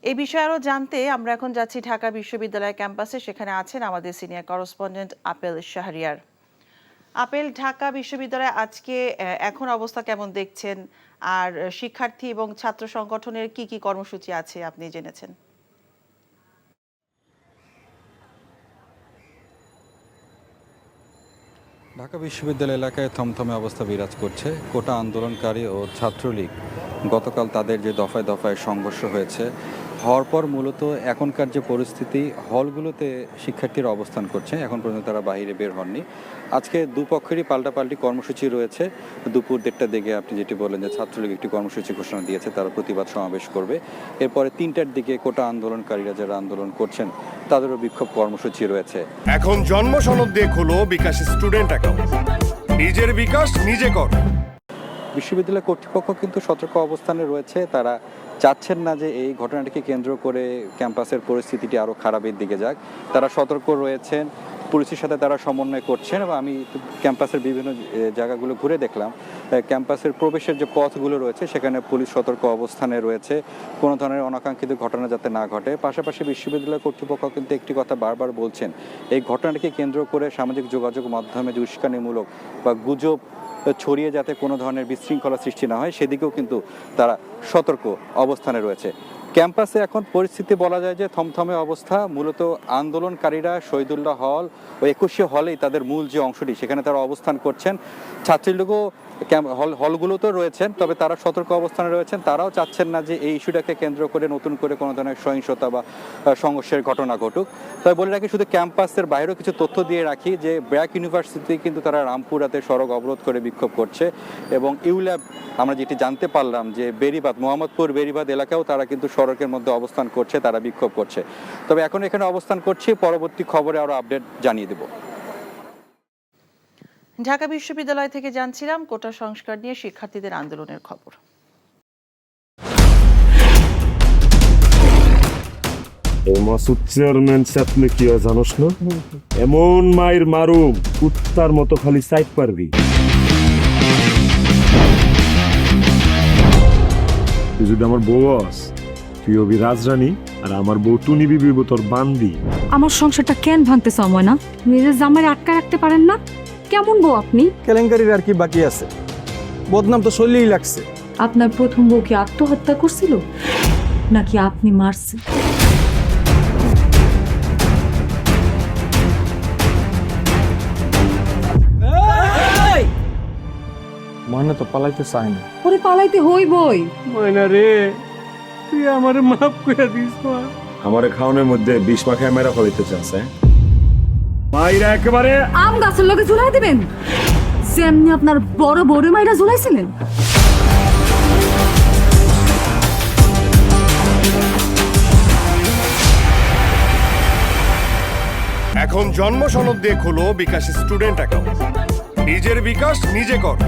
এই বিষয়ে আরো জানতে আমরা এখন যাচ্ছি ঢাকা বিশ্ববিদ্যালয় ক্যাম্পাসে। সেখানে আছেন আমাদের senior correspondent apple Shahriar. Apple, Dhaka বিশ্ববিদ্যালয়ে আজকে এখন অবস্থা কেমন দেখছেন, আর শিক্ষার্থী এবং ছাত্র সংগঠনের কি কি কর্মসূচি আছে আপনি জেনেছেন? ঢাকা বিশ্ববিদ্যালয় এলাকায় থমথমে অবস্থা বিরাজ করছে। কোটা আন্দোলনকারী ও ছাত্রলীগ গতকাল তাদের যে দফায় দফায় সংঘর্ষ হয়েছে হওয়ার পর মূলত এখনকার যে পরিস্থিতি, হলগুলোতে শিক্ষার্থীরা অবস্থান করছে, এখন পর্যন্ত তারা বাইরে বের হননি। আজকে দুপক্ষেরই পাল্টাপাল্টি কর্মসূচি রয়েছে। দুপুর 1টার দিকে আপনি যেটি বললেন যে ছাত্রলীগ একটি কর্মসূচি ঘোষণা দিয়েছে, তারা প্রতিবাদ সমাবেশ করবে। এরপরে 3টার দিকে কোটা আন্দোলনকারীরা যারা আন্দোলন করছেন তাদেরও বিক্ষোভ কর্মসূচি রয়েছে। এখন জন্ম সনদ দিয়ে খোলো বিকাশ স্টুডেন্ট অ্যাকাউন্ট, নিজের বিকাশ নিজে কর। বিশ্ববিদ্যালয় কর্তৃপক্ষ কিন্তু সতর্ক অবস্থানে রয়েছে। তারা চাচ্ছেন না যে এই ঘটনাটিকে কেন্দ্র করে ক্যাম্পাসের পরিস্থিতিটি আরও খারাপের দিকে যাক। তারা সতর্ক রয়েছেন, পুলিশের সাথে তারা সমন্বয় করছেন। এবং আমি ক্যাম্পাসের বিভিন্ন জায়গাগুলো ঘুরে দেখলাম, ক্যাম্পাসের প্রবেশের যে পথগুলো রয়েছে সেখানে পুলিশ সতর্ক অবস্থানে রয়েছে, কোনো ধরনের অনাকাঙ্ক্ষিত ঘটনা যাতে না ঘটে। পাশাপাশি বিশ্ববিদ্যালয় কর্তৃপক্ষ কিন্তু একটি কথা বারবার বলছেন, এই ঘটনাটিকে কেন্দ্র করে সামাজিক যোগাযোগ মাধ্যমে যে উস্কানিমূলক বা গুজব ছড়িয়ে যাতে কোনো ধরনের বিশৃঙ্খলা সৃষ্টি না হয় সেদিকেও কিন্তু তারা সতর্ক অবস্থানে রয়েছে। ক্যাম্পাসে এখন পরিস্থিতি বলা যায় যে থমথমে অবস্থা। মূলত আন্দোলনকারীরা শহীদুল্লাহ হল ও 21শে হলেই তাদের মূল যে অংশটি সেখানে তারা অবস্থান করছেন। ছাত্রলীগও হলগুলোতেও রয়েছেন, তবে তারা সতর্ক অবস্থানে রয়েছেন। তারাও চাচ্ছেন না যে এই ইস্যুটাকে কেন্দ্র করে নতুন করে কোনো ধরনের সহিংসতা বা সংঘর্ষের ঘটনা ঘটুক। তবে বলে রাখি, শুধু ক্যাম্পাসের বাইরেও কিছু তথ্য দিয়ে রাখি যে ব্র্যাক ইউনিভার্সিটি কিন্তু তারা রামপুরাতে সড়ক অবরোধ করে বিক্ষোভ করছে, এবং ইউল্যাব আমরা যেটি জানতে পারলাম যে বেরিবাদ, মোহাম্মদপুর বেরিবাদ এলাকাও তারা কিন্তু সড়কের মধ্যে অবস্থান করছে, তারা বিক্ষোভ করছে। তবে এখন এখানে অবস্থান করছি, পরবর্তী খবরে আরও আপডেট জানিয়ে দেব। ঢাকা বিশ্ববিদ্যালয় থেকে জানছিলাম কোটা সংস্কার নিয়ে শিক্ষার্থীদের আন্দোলনের খবর। মাসুদ চেয়ারম্যান আপনি কি জানোস না? এমন মায়ের মারুম কুত্তার মতো খালি সাইড পারবি। তুই যদি আমার বউ আস, তুই হবি রাজরানী, আর আমার বউ টুনি বিবি তোর বান্দি। আমার সংসারটা কেন ভাঙতে সময় না? নিজের জামাই আটকা রাখতে পারেন না? কেমন বউ আপনি? কেলেঙ্কারির আর কি বাকি আছে? বদনাম তো শৈলেই লাগছে। আপনার প্রথম বউ কি আত্মহত্যা করছিল নাকি আপনি মারছেন? ময়না তো পালাইতে চায় না। ওরে পালাইতে হইবই। ময়না রে, তুই আমারে মাফ করে দিস। আমারে খাওয়ানোর মধ্যে 20 মাখায় মেরা ফলাইতে চাস? মাইরা একেবারে আম গাছের লগে ঝুলাই দিবেন যেমনি আপনার বড় বড় মাইরা ঝুলাইছিলেন। এখন জন্ম সনদ দিয়ে খোলো বিকাশ স্টুডেন্ট অ্যাকাউন্ট, নিজের বিকাশ নিজে কর।